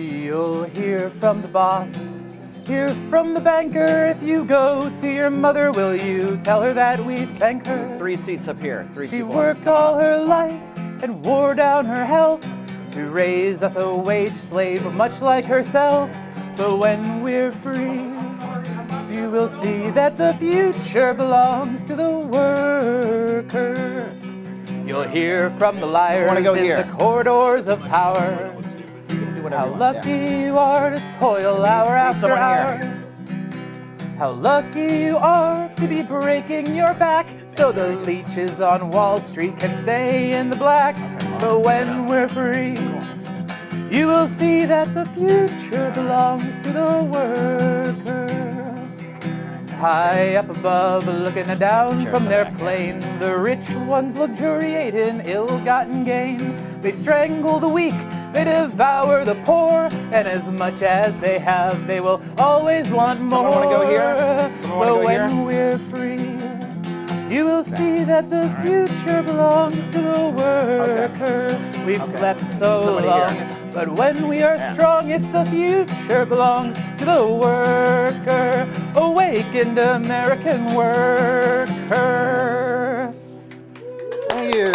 You'll hear from the boss, hear from the banker. If you go to your mother, will you tell her that we thank her? 3 seats up here. She worked all her life and wore down her health to raise us a wage slave much like herself. But when we're free, you will see that the future belongs to the worker. You'll hear from the liars in the corridors of power. How lucky you are to toil hour after hour. How lucky you are to be breaking your back so the leeches on Wall Street can stay in the black. But when we're free, you will see that the future belongs to the worker. High up above, looking down from their plane, the rich ones luxuriate in ill-gotten gain. They strangle the weak, they devour the poor, and as much as they have, they will always want more. Someone want to go here? But when we're free, you will see that the future belongs to the worker. We've slept so long, but when we are strong, it's the future belongs to the worker. Awakened American worker. Thank you.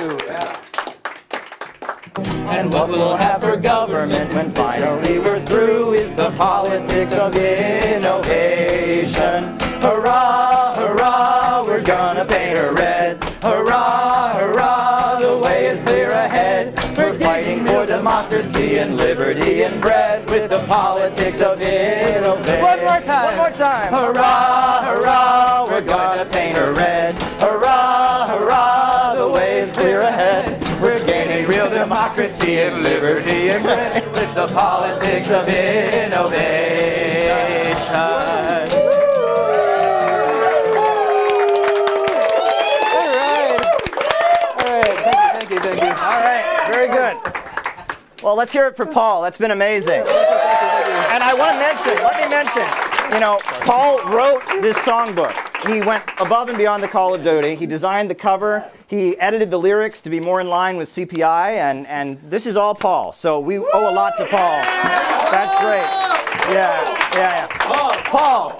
And what we'll have for government when finally we're through is the politics of innovation. Hurrah, hurrah, we're gonna paint her red. Hurrah, hurrah, the way is clear ahead. We're fighting for democracy and liberty and bread with the politics of innovation. One more time. One more time. Hurrah, hurrah, we're gonna paint her red. Hurrah, hurrah, the way is clear ahead. We're gaining real democracy and liberty and bread with the politics of innovation. Thank you. All right, very good. Well, let's hear it for Paul. That's been amazing. And I want to mention, let me mention, you know, Paul wrote this songbook. He went above and beyond the call of duty. He designed the cover. He edited the lyrics to be more in line with CPI, and this is all Paul. So we owe a lot to Paul. That's great. Yeah. Paul.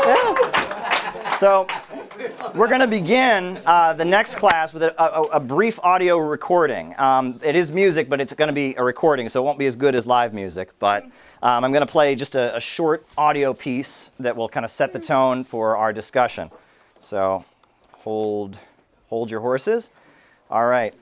Yeah. So we're going to begin the next class with a brief audio recording. It is music, but it's going to be a recording, so it won't be as good as live music. But I'm going to play just a short audio piece that will kind of set the tone for our discussion. So hold your horses. All right.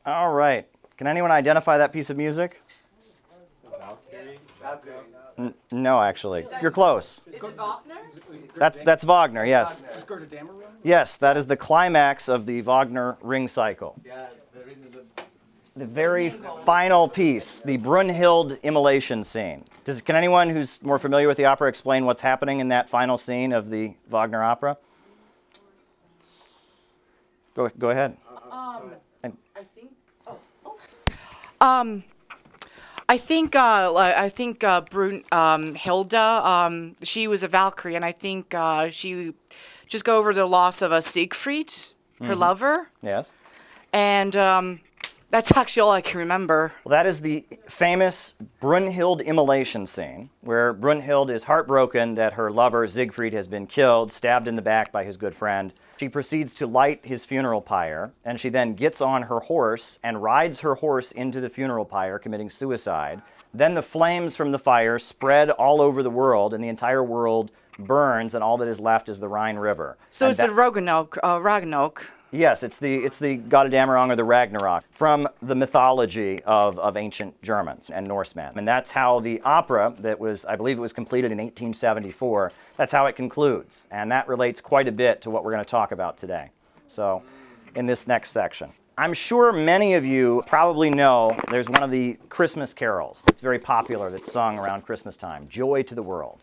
All right. Can anyone identify that piece of music? No, actually. You're close. Is it Wagner? That's Wagner, yes. Yes, that is the climax of the Wagner ring cycle. The very final piece, the Brunhild immolation scene. Can anyone who's more familiar with the opera explain what's happening in that final scene of the Wagner opera? Go ahead. I think Hilda, she was a Valkyrie, and I think she just go over the loss of a Siegfried, her lover. Yes. And that's actually all I can remember. Well, that is the famous Brunhild immolation scene, where Brunhild is heartbroken that her lover Siegfried has been killed, stabbed in the back by his good friend. She proceeds to light his funeral pyre, and she then gets on her horse and rides her horse into the funeral pyre, committing suicide. Then the flames from the fire spread all over the world, and the entire world burns, and all that is left is the Rhine River. So it's the Ragnarok. Yes, it's the God of Damarong or the Ragnarok from the mythology of ancient Germans and Norsemen. And that's how the opera that was, I believe it was completed in 1874, that's how it concludes. And that relates quite a bit to what we're going to talk about today. So in this next section. I'm sure many of you probably know there's one of the Christmas carols that's very popular that's sung around Christmas time, Joy to the World.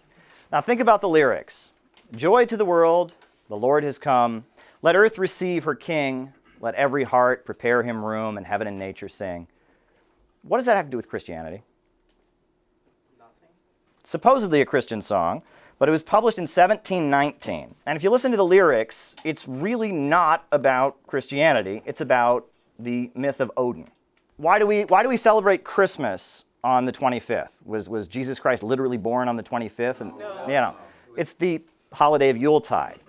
Now think about the lyrics. Joy to the world, the Lord has come. Let earth receive her king. Let every heart prepare him room, and heaven and nature sing. What does that have to do with Christianity? Nothing. Supposedly a Christian song, but it was published in 1719. And if you listen to the lyrics, it's really not about Christianity. It's about the myth of Odin. Why do we celebrate Christmas on the 25th? Was Jesus Christ literally born on the 25th? And, No. It's the holiday of Yuletide.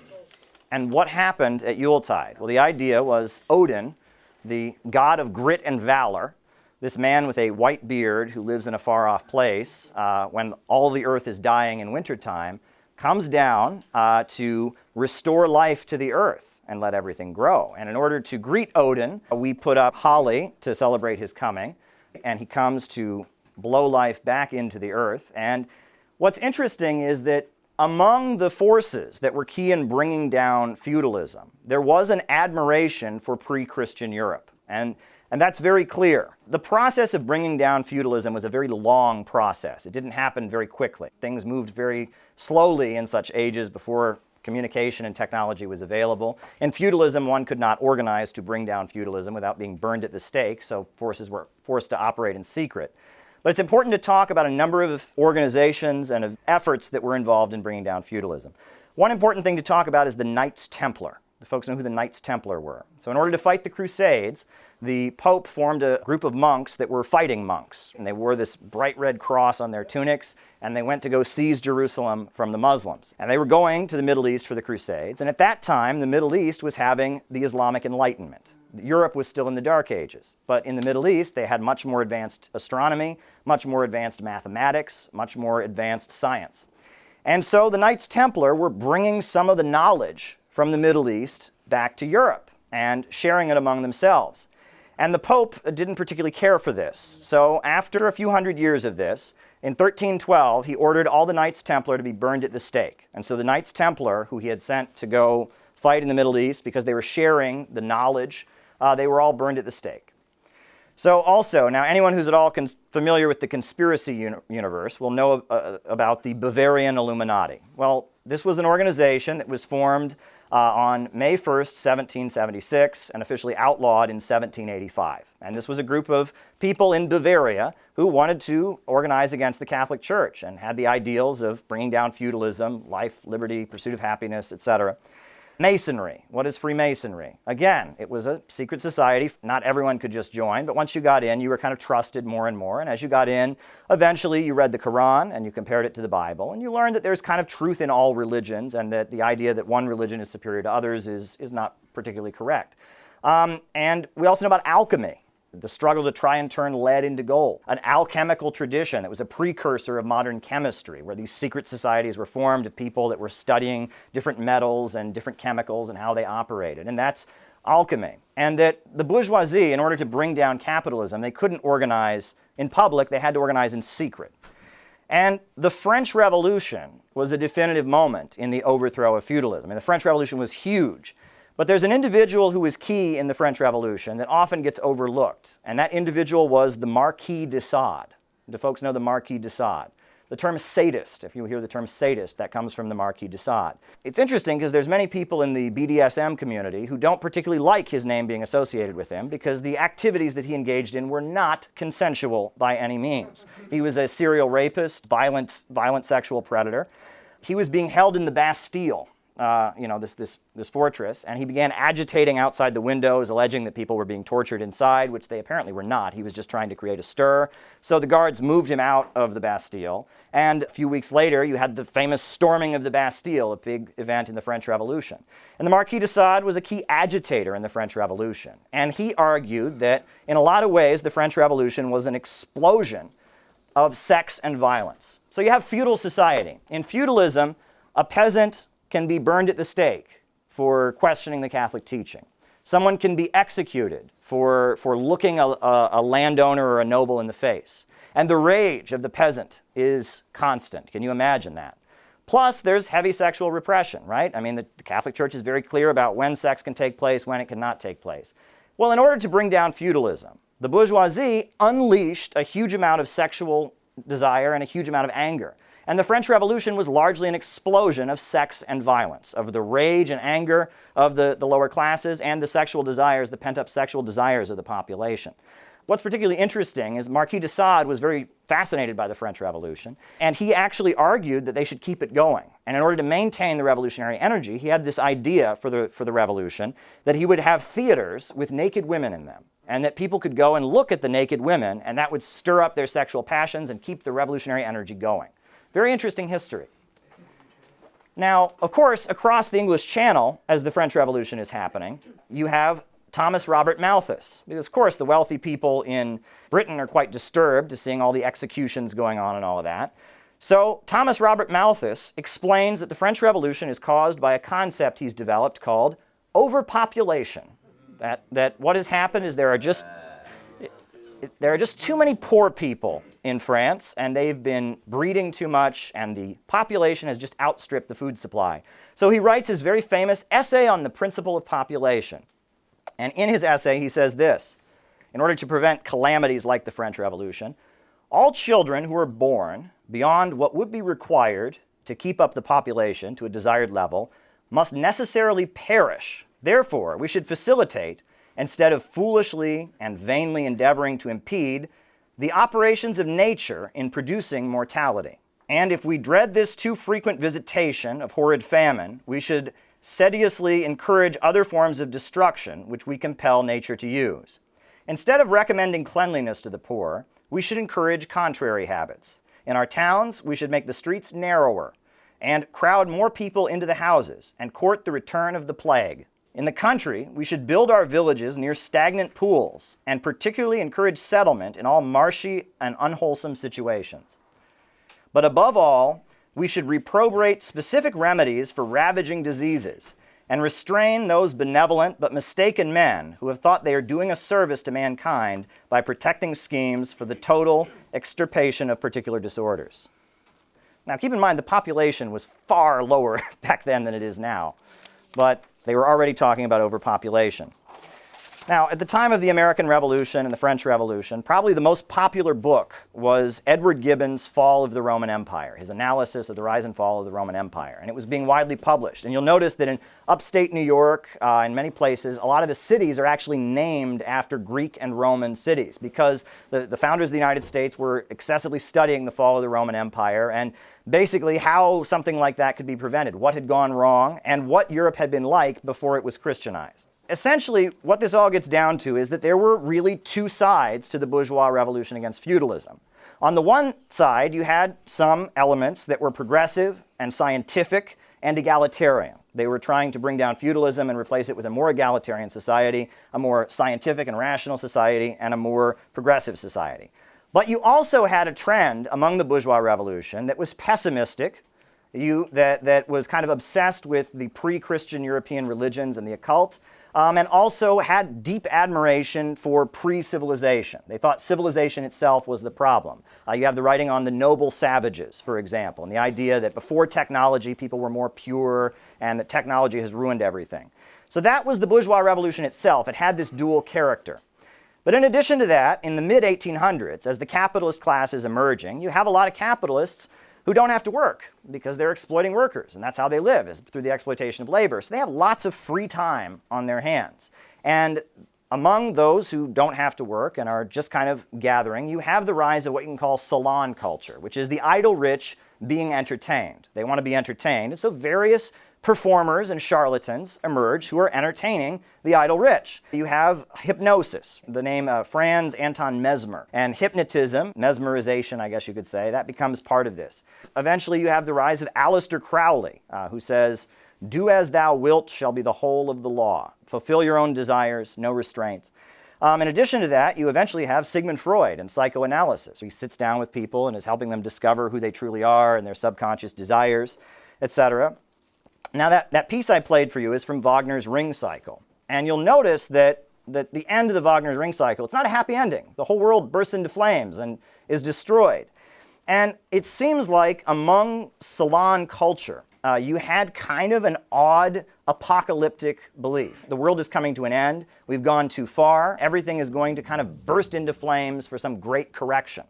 And what happened at Yuletide? Well, the idea was Odin, the god of grit and valor, this man with a white beard who lives in a far-off place when all the earth is dying in wintertime, comes down to restore life to the earth and let everything grow. And in order to greet Odin, we put up holly to celebrate his coming, and he comes to blow life back into the earth. And what's interesting is that among the forces that were key in bringing down feudalism, there was an admiration for pre-Christian Europe. And that's very clear. The process of bringing down feudalism was a very long process. It didn't happen very quickly. Things moved very slowly in such ages before communication and technology was available. In feudalism, one could not organize to bring down feudalism without being burned at the stake, so forces were forced to operate in secret. But it's important to talk about a number of organizations and of efforts that were involved in bringing down feudalism. One important thing to talk about is the Knights Templar. The folks know who the Knights Templar were. So in order to fight the Crusades, the Pope formed a group of monks that were fighting monks. And they wore this bright red cross on their tunics, and they went to go seize Jerusalem from the Muslims. And they were going to the Middle East for the Crusades. And at that time, the Middle East was having the Islamic Enlightenment. Europe was still in the Dark Ages, but in the Middle East, they had much more advanced astronomy, much more advanced mathematics, much more advanced science. And so the Knights Templar were bringing some of the knowledge from the Middle East back to Europe and sharing it among themselves. And the Pope didn't particularly care for this. So after a few hundred years of this, in 1312, he ordered all the Knights Templar to be burned at the stake. And so the Knights Templar, who he had sent to go fight in the Middle East because they were sharing the knowledge, they were all burned at the stake. So also, now anyone who's at all familiar with the conspiracy universe will know about the Bavarian Illuminati. Well, this was an organization that was formed on May 1st, 1776, and officially outlawed in 1785. And this was a group of people in Bavaria who wanted to organize against the Catholic Church and had the ideals of bringing down feudalism, life, liberty, pursuit of happiness, etc. Masonry. What is Freemasonry? Again, it was a secret society. Not everyone could just join, but once you got in, you were kind of trusted more and more. And as you got in, eventually you read the Quran and you compared it to the Bible, and you learned that there's kind of truth in all religions and that the idea that one religion is superior to others is not particularly correct. And we also know about alchemy, the struggle to try and turn lead into gold, an alchemical tradition that was a precursor of modern chemistry, where these secret societies were formed of people that were studying different metals and different chemicals and how they operated. And that's alchemy. And that the bourgeoisie, in order to bring down capitalism, they couldn't organize in public, they had to organize in secret. And the French Revolution was a definitive moment in the overthrow of feudalism. And the French Revolution was huge. But there's an individual who was key in the French Revolution that often gets overlooked, and that individual was the Marquis de Sade. Do folks know the Marquis de Sade? The term sadist, if you hear the term sadist, that comes from the Marquis de Sade. It's interesting because there's many people in the BDSM community who don't particularly like his name being associated with him because the activities that he engaged in were not consensual by any means. He was a serial rapist, violent sexual predator. He was being held in the Bastille. This fortress, and he began agitating outside the windows, alleging that people were being tortured inside, which they apparently were not. He was just trying to create a stir. So the guards moved him out of the Bastille, and a few weeks later, you had the famous storming of the Bastille, a big event in the French Revolution. And the Marquis de Sade was a key agitator in the French Revolution, and he argued that in a lot of ways, the French Revolution was an explosion of sex and violence. So you have feudal society. In feudalism, a peasant can be burned at the stake for questioning the Catholic teaching. Someone can be executed for looking a landowner or a noble in the face. And the rage of the peasant is constant. Can you imagine that? Plus, there's heavy sexual repression, right? I mean, the Catholic Church is very clear about when sex can take place, when it cannot take place. Well, in order to bring down feudalism, the bourgeoisie unleashed a huge amount of sexual desire and a huge amount of anger. And the French Revolution was largely an explosion of sex and violence, of the rage and anger of the lower classes and the sexual desires, the pent-up sexual desires of the population. What's particularly interesting is Marquis de Sade was very fascinated by the French Revolution, and he actually argued that they should keep it going. And in order to maintain the revolutionary energy, he had this idea for the revolution that he would have theaters with naked women in them, and that people could go and look at the naked women, and that would stir up their sexual passions and keep the revolutionary energy going. Very interesting history. Now, of course, across the English Channel, as the French Revolution is happening, you have Thomas Robert Malthus. Because, of course, the wealthy people in Britain are quite disturbed to seeing all the executions going on and all of that. So Thomas Robert Malthus explains that the French Revolution is caused by a concept he's developed called overpopulation. That what has happened is there are just too many poor people in France, and they've been breeding too much, and the population has just outstripped the food supply. So he writes his very famous essay on the principle of population. And in his essay, he says this: in order to prevent calamities like the French Revolution, all children who are born beyond what would be required to keep up the population to a desired level must necessarily perish. Therefore, we should facilitate, instead of foolishly and vainly endeavoring to impede, the operations of nature in producing mortality. And if we dread this too frequent visitation of horrid famine, we should sedulously encourage other forms of destruction which we compel nature to use. Instead of recommending cleanliness to the poor, we should encourage contrary habits. In our towns, we should make the streets narrower and crowd more people into the houses and court the return of the plague. In the country, we should build our villages near stagnant pools and particularly encourage settlement in all marshy and unwholesome situations. But above all, we should reprobate specific remedies for ravaging diseases and restrain those benevolent but mistaken men who have thought they are doing a service to mankind by protecting schemes for the total extirpation of particular disorders. Now, keep in mind the population was far lower back then than it is now, but they were already talking about overpopulation. Now, at the time of the American Revolution and the French Revolution, probably the most popular book was Edward Gibbon's Fall of the Roman Empire, his analysis of the rise and fall of the Roman Empire. And it was being widely published. And you'll notice that in upstate New York, in many places, a lot of the cities are actually named after Greek and Roman cities because the founders of the United States were excessively studying the fall of the Roman Empire and basically how something like that could be prevented, what had gone wrong, and what Europe had been like before it was Christianized. Essentially, what this all gets down to is that there were really two sides to the bourgeois revolution against feudalism. On the one side, you had some elements that were progressive and scientific and egalitarian. They were trying to bring down feudalism and replace it with a more egalitarian society, a more scientific and rational society, and a more progressive society. But you also had a trend among the bourgeois revolution that was pessimistic, that was kind of obsessed with the pre-Christian European religions and the occult, and also had deep admiration for pre-civilization. They thought civilization itself was the problem. You have the writing on the noble savages, for example, and the idea that before technology, people were more pure and that technology has ruined everything. So that was the bourgeois revolution itself. It had this dual character. But in addition to that, in the mid-1800s, as the capitalist class is emerging, you have a lot of capitalists who don't have to work because they're exploiting workers, and that's how they live, is through the exploitation of labor. So they have lots of free time on their hands. And among those who don't have to work and are just kind of gathering, you have the rise of what you can call Salon culture, which is the idle rich being entertained. They want to be entertained, and so various performers and charlatans emerge who are entertaining the idle rich. You have hypnosis, the name Franz Anton Mesmer, and hypnotism, mesmerization, I guess you could say, that becomes part of this. Eventually you have the rise of Aleister Crowley, who says, "Do as thou wilt shall be the whole of the law. Fulfill your own desires, no restraint." In addition to that, you eventually have Sigmund Freud and psychoanalysis. He sits down with people and is helping them discover who they truly are and their subconscious desires, etc. Now that piece I played for you is from Wagner's Ring Cycle. And you'll notice that the end of the Wagner's Ring Cycle, it's not a happy ending. The whole world bursts into flames and is destroyed. And it seems like among Salon culture, you had kind of an odd apocalyptic belief. The world is coming to an end. We've gone too far. Everything is going to kind of burst into flames for some great correction.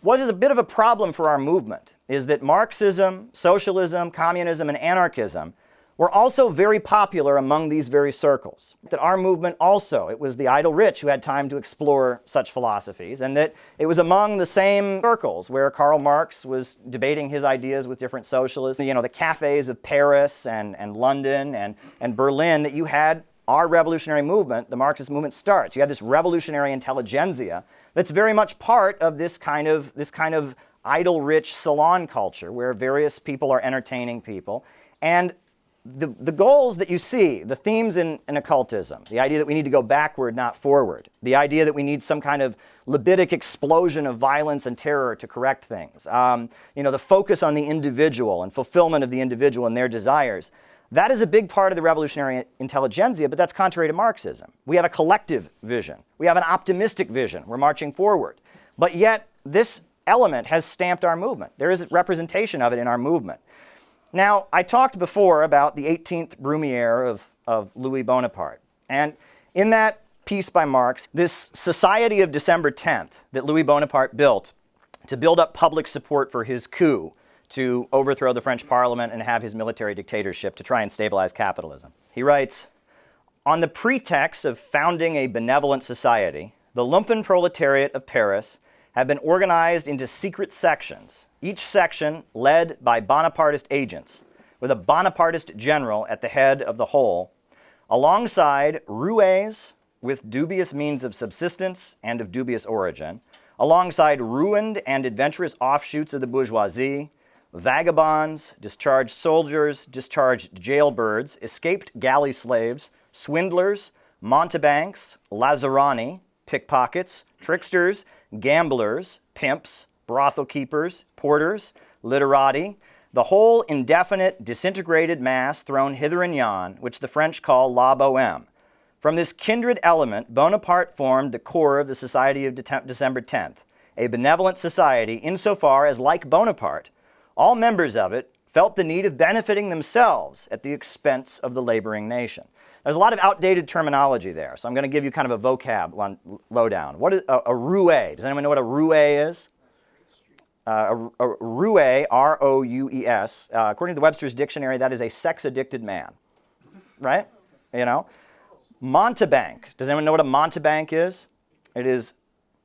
What is a bit of a problem for our movement is that Marxism, socialism, communism, and anarchism were also very popular among these very circles. That our movement also, it was the idle rich who had time to explore such philosophies, and that it was among the same circles where Karl Marx was debating his ideas with different socialists, the cafes of Paris and London and Berlin, that you had our revolutionary movement, the Marxist movement, starts. You have this revolutionary intelligentsia that's very much part of this kind of idle rich Salon culture where various people are entertaining people. And the goals that you see, the themes in occultism, the idea that we need to go backward, not forward, the idea that we need some kind of libidic explosion of violence and terror to correct things, the focus on the individual and fulfillment of the individual and their desires, that is a big part of the revolutionary intelligentsia, but that's contrary to Marxism. We have a collective vision. We have an optimistic vision. We're marching forward. But yet, this element has stamped our movement. There is representation of it in our movement. Now, I talked before about the 18th Brumaire of Louis Bonaparte. And in that piece by Marx, this Society of December 10th that Louis Bonaparte built to build up public support for his coup to overthrow the French Parliament and have his military dictatorship to try and stabilize capitalism. He writes, "On the pretext of founding a benevolent society, the lumpenproletariat of Paris have been organized into secret sections, each section led by Bonapartist agents, with a Bonapartist general at the head of the whole, alongside roués with dubious means of subsistence and of dubious origin, alongside ruined and adventurous offshoots of the bourgeoisie, vagabonds, discharged soldiers, discharged jailbirds, escaped galley slaves, swindlers, mountebanks, lazarani, pickpockets, tricksters, gamblers, pimps, brothel keepers, porters, literati, the whole indefinite, disintegrated mass thrown hither and yon, which the French call la bohème. From this kindred element, Bonaparte formed the core of the Society of December 10th, a benevolent society insofar as, like Bonaparte, all members of it felt the need of benefiting themselves at the expense of the laboring nation. There's a lot of outdated terminology there, so I'm going to give you kind of a vocab lowdown. What is a roue? Does anyone know what a roue is? A roue, R-O-U-E-S, according to the Webster's Dictionary, that is a sex-addicted man, right? You know? Mountebank. Does anyone know what a mountebank is? It is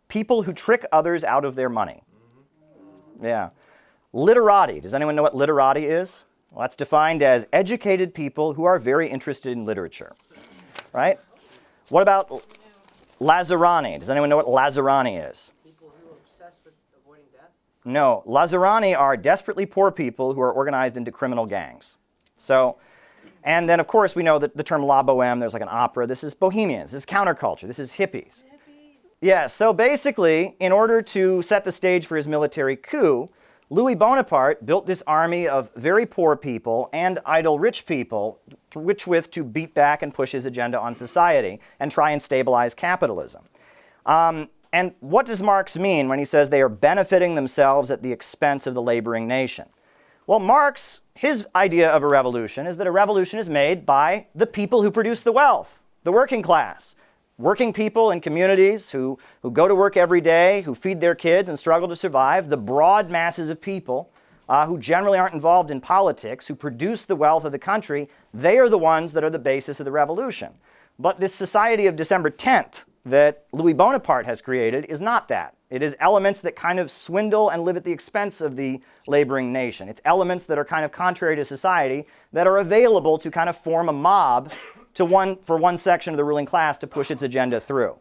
people who trick others out of their money. Yeah. Literati. Does anyone know what literati is? Well, that's defined as educated people who are very interested in literature, right? What about Lazarani? Does anyone know what Lazarani is? People who are obsessed with avoiding death? No. Lazarani are desperately poor people who are organized into criminal gangs. So, and then, of course, we know that the term la boheme, there's like an opera. This is bohemians. This is counterculture. This is hippies. Yeah, so basically, in order to set the stage for his military coup, Louis Bonaparte built this army of very poor people and idle rich people to beat back and push his agenda on society and try and stabilize capitalism. And what does Marx mean when he says they are benefiting themselves at the expense of the laboring nation? Well, Marx, his idea of a revolution is that a revolution is made by the people who produce the wealth, the working class. Working people in communities who go to work every day, who feed their kids and struggle to survive, the broad masses of people who generally aren't involved in politics, who produce the wealth of the country, they are the ones that are the basis of the revolution. But this society of December 10th that Louis Bonaparte has created is not that. It is elements that kind of swindle and live at the expense of the laboring nation. It's elements that are kind of contrary to society that are available to kind of form a mob for one section of the ruling class to push its agenda through.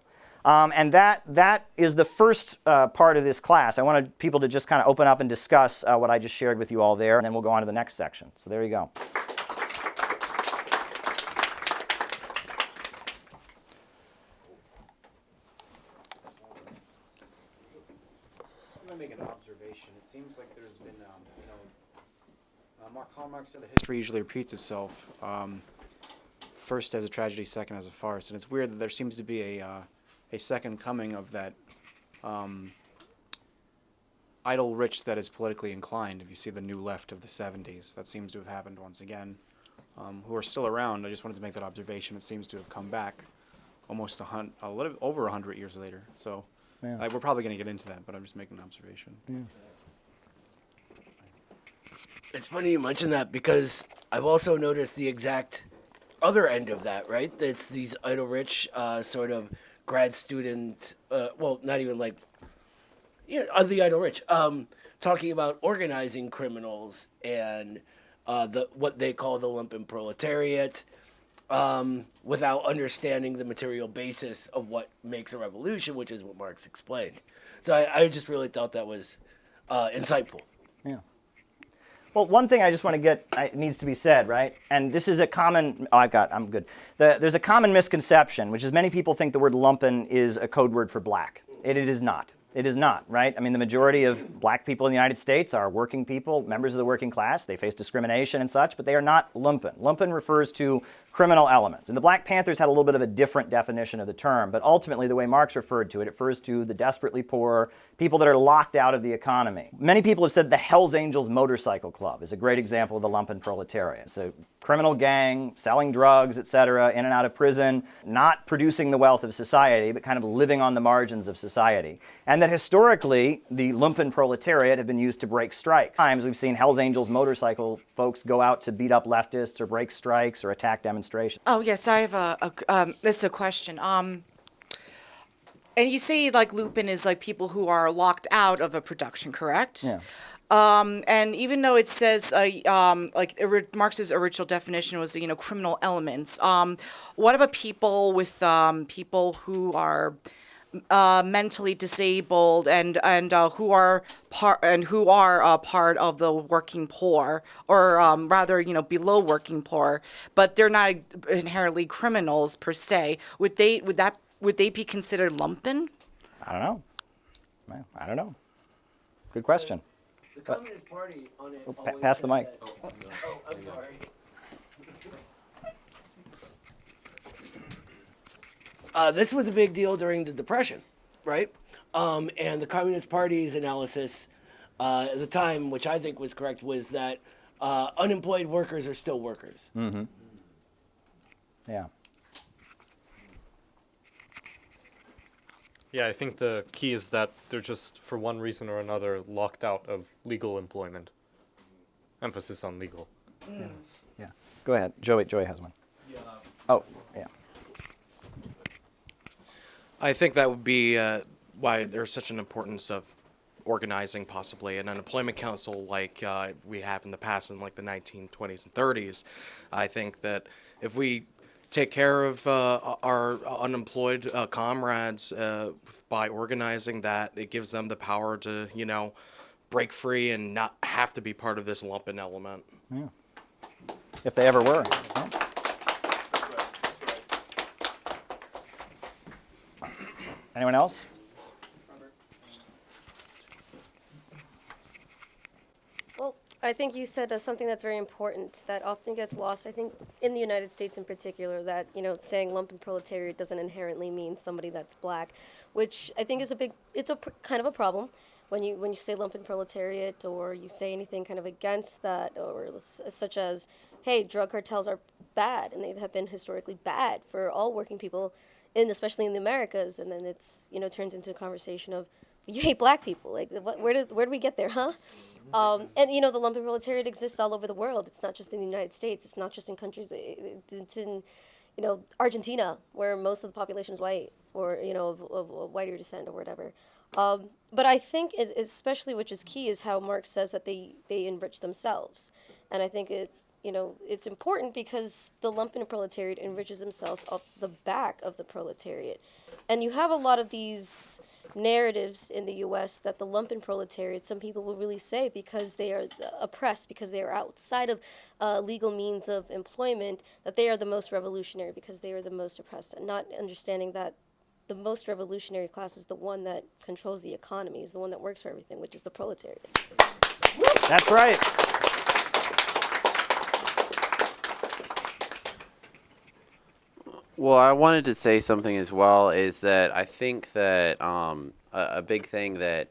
And that is the first part of this class. I wanted people to just kind of open up and discuss what I just shared with you all there, and then we'll go on to the next section. So there you go. I'm going to make an observation. It seems like there's been, Karl Marx said that history usually repeats itself. First as a tragedy, second as a farce, and it's weird that there seems to be a second coming of that idle rich that is politically inclined. If you see the new left of the 70s, that seems to have happened once again. Who are still around. I just wanted to make that observation. It seems to have come back almost a little over 100 years later. So Yeah. we're probably going to get into that, but I'm just making an observation. Yeah. It's funny you mention that because I've also noticed the exact other end of that, right? It's these idle rich sort of grad student, well, not even like, the idle rich, talking about organizing criminals and what they call the lumpenproletariat, without understanding the material basis of what makes a revolution, which is what Marx explained. So I just really thought that was insightful. Yeah. Well, one thing I just want to get, it needs to be said, right? And this is a common, I'm good. There's a common misconception, which is many people think the word lumpen is a code word for black. It is not. It is not, right? I mean, the majority of black people in the United States are working people, members of the working class. They face discrimination and such, but they are not lumpen. Lumpen refers to criminal elements. And the Black Panthers had a little bit of a different definition of the term, but ultimately the way Marx referred to it, it refers to the desperately poor, people that are locked out of the economy. Many people have said the Hells Angels Motorcycle Club is a great example of the lumpenproletariat. It's a criminal gang, selling drugs, etc., in and out of prison, not producing the wealth of society, but kind of living on the margins of society. And that historically, the lumpenproletariat have been used to break strikes. Times we've seen Hells Angels motorcycle folks go out to beat up leftists or break strikes or attack demonstrations. Oh yes, I have this is a question. And you say like lumpen is like people who are locked out of a production, correct? Yeah. And even though it says Marx's original definition was criminal elements, what about people with people who are mentally disabled and who are part of the working poor, or rather below working poor, but they're not inherently criminals per se? Would they be considered lumpen? I don't know. I don't know. Good question. The Communist Party on it. Pass the mic. I'm sorry. This was a big deal during the Depression, right? And the Communist Party's analysis at the time, which I think was correct, was that unemployed workers are still workers. Yeah. Yeah, I think the key is that they're just, for one reason or another, locked out of legal employment. Emphasis on legal. Yeah. Go ahead. Joey has one. Oh, yeah. I think that would be why there's such an importance of organizing possibly an unemployment council like we have in the past in like the 1920s and 30s. I think that if we take care of our unemployed comrades by organizing that, it gives them the power to, break free and not have to be part of this lumpen element. Yeah. If they ever were. Anyone else? Well, I think you said something that's very important that often gets lost, I think, in the United States in particular, that, saying lumpenproletariat doesn't inherently mean somebody that's black, which I think is kind of a problem. When you say lumpenproletariat or you say anything kind of against that, or such as, hey, drug cartels are bad, and they have been historically bad for all working people, especially in the Americas, and then it's turns into a conversation of, you hate black people, like where did we get there, huh? And the lumpenproletariat exists all over the world. It's not just in the United States. It's not just in countries. It's in Argentina, where most of the population is white, or of whiter descent or whatever. But I think especially, which is key, is how Marx says that they enrich themselves, and I think it's important because the lumpenproletariat enriches themselves off the back of the proletariat. And you have a lot of these narratives in the U.S. that the lumpenproletariat, some people will really say, because they are oppressed, because they are outside of legal means of employment, that they are the most revolutionary because they are the most oppressed, and not understanding that the most revolutionary class is the one that controls the economy, is the one that works for everything, which is the proletariat. That's right. Well, I wanted to say something as well, is that I think that a big thing that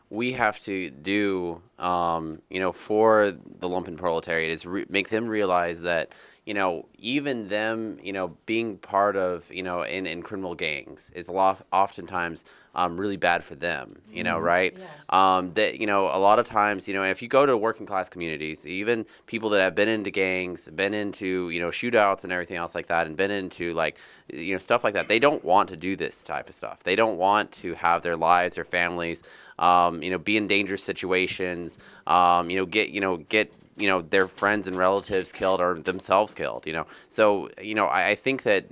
we have to do, for the lumpen proletariat is make them realize that, even them, being part of, in criminal gangs is oftentimes really bad for them, right? Yes. That, a lot of times, if you go to working class communities, even people that have been into gangs, been into, shootouts and everything else like that, and been into stuff like that, they don't want to do this type of stuff. They don't want to have their lives, their families, be in dangerous situations, get their friends and relatives killed or themselves killed, So, I think that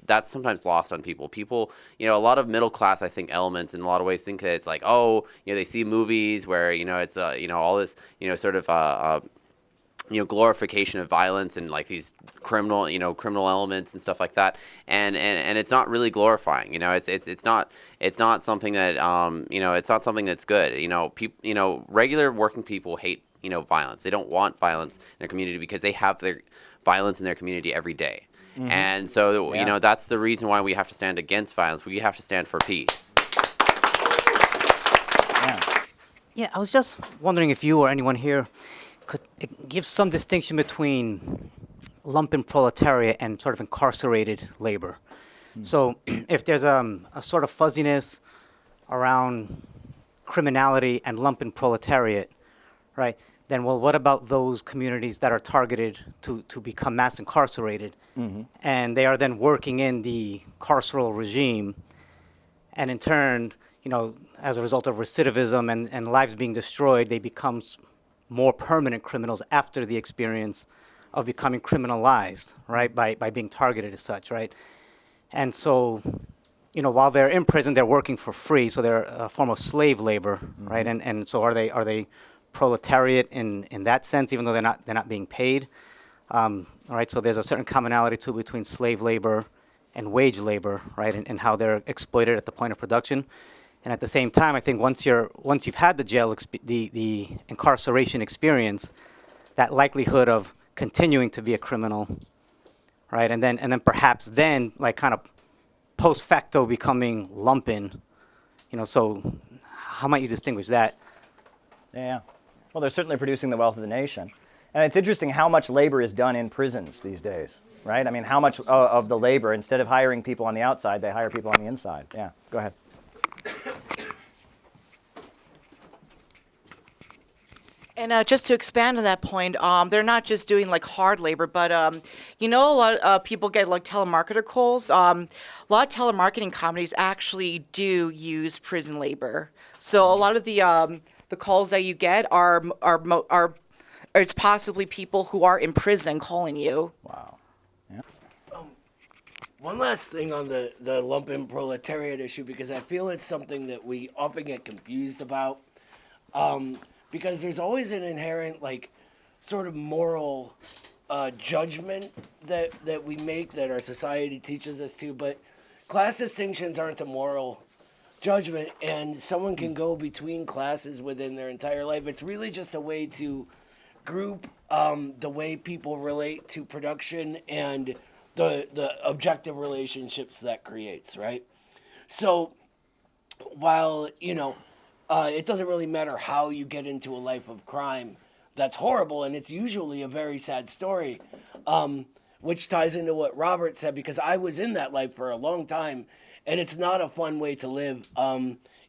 that's sometimes lost on people. People, a lot of middle class, I think, elements in a lot of ways think that it's like, they see movies where, it's, all this, sort of, glorification of violence and like these criminal elements and stuff like that, and it's not really glorifying. It's not something that it's not something that's good. Regular working people hate violence. They don't want violence in their community because they have their violence in their community every day. Mm-hmm. And so that's the reason why we have to stand against violence. We have to stand for peace. Yeah, I was just wondering if you or anyone here could give some distinction between lumpen proletariat and sort of incarcerated labor. So if there's a sort of fuzziness around criminality and lumpen proletariat, right, then, well, what about those communities that are targeted to become mass incarcerated? Mm-hmm. And they are then working in the carceral regime, and in turn, as a result of recidivism and lives being destroyed, they become more permanent criminals after the experience of becoming criminalized, right, by being targeted as such, right? And so, while they're in prison, they're working for free, so they're a form of slave labor, mm-hmm. right? And so are they proletariat in that sense, even though they're not being paid? All right, so there's a certain commonality too between slave labor and wage labor, right, and how they're exploited at the point of production. And at the same time, I think once you've had the jail, the incarceration experience, that likelihood of continuing to be a criminal, right, and then perhaps like kind of post facto becoming lumpen, so how might you distinguish that? Yeah. Well, they're certainly producing the wealth of the nation. And it's interesting how much labor is done in prisons these days, right? I mean, how much of the labor, instead of hiring people on the outside, they hire people on the inside. Yeah, go ahead. And just to expand on that point, they're not just doing like hard labor, but you know, a lot of people get like telemarketer calls. A lot of telemarketing companies actually do use prison labor. So a lot of the calls that you get are it's possibly people who are in prison calling you. Wow. Yeah. One last thing on the lumpenproletariat issue, because I feel it's something that we often get confused about. Because there's always an inherent, like, sort of moral judgment that we make, that our society teaches us to, but class distinctions aren't a moral judgment, and someone can go between classes within their entire life. It's really just a way to group the way people relate to production and the objective relationships that creates, right? So while, you know, it doesn't really matter how you get into a life of crime. That's horrible, and it's usually a very sad story, which ties into what Robert said, because I was in that life for a long time, and it's not a fun way to live.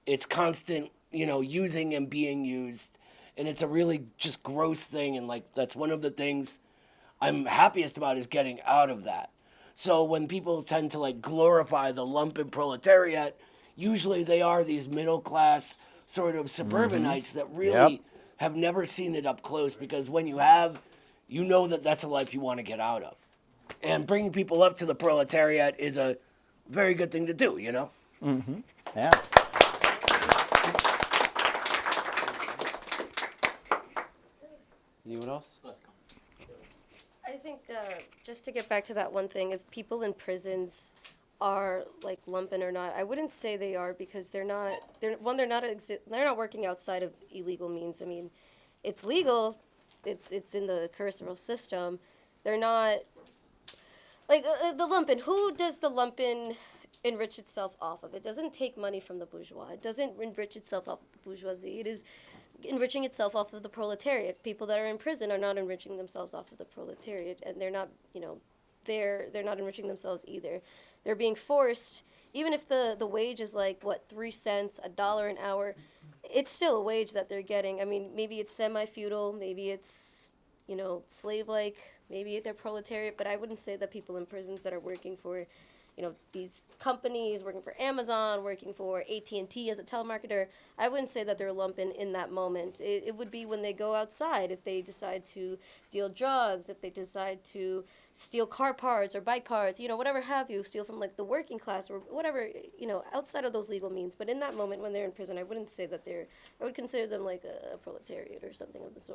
It's constant, you know, using and being used, and it's a really just gross thing, and like that's one of the things I'm happiest about is getting out of that. So when people tend to like glorify the lumpenproletariat, usually they are these middle class sort of suburbanites that really have never seen it up close, because when you have, you know that that's a life you want to get out of. And bringing people up to the proletariat is a very good thing to do, you know? Mm-hmm. Yeah. Anyone else? I think just to get back to that one thing, if people in prisons are like lumpen or not, I wouldn't say they are, because they're not working outside of illegal means. I mean, it's legal, it's in the carceral system. They're not like the lumpen. Who does the lumpen enrich itself off of? It doesn't take money from the bourgeois. It doesn't enrich itself off of the bourgeoisie. It is enriching itself off of the proletariat. People that are in prison are not enriching themselves off of the proletariat, and they're not, you know, they're not enriching themselves either. They're being forced, even if the wage is like, what, 3 cents, $1 an hour, it's still a wage that they're getting. I mean, maybe it's semi-feudal, maybe it's, you know, slave-like, maybe they're proletariat, but I wouldn't say that people in prisons that are working for, you know, these companies, working for Amazon, working for AT&T as a telemarketer, I wouldn't say that they're lumpen in that moment. It would be when they go outside, if they decide to deal drugs, if they decide to steal car parts or bike parts, you know, whatever have you, steal from like the working class or whatever, you know, outside of those legal means. But in that moment when they're in prison, I wouldn't say that I would consider them like a proletariat or something of the sort.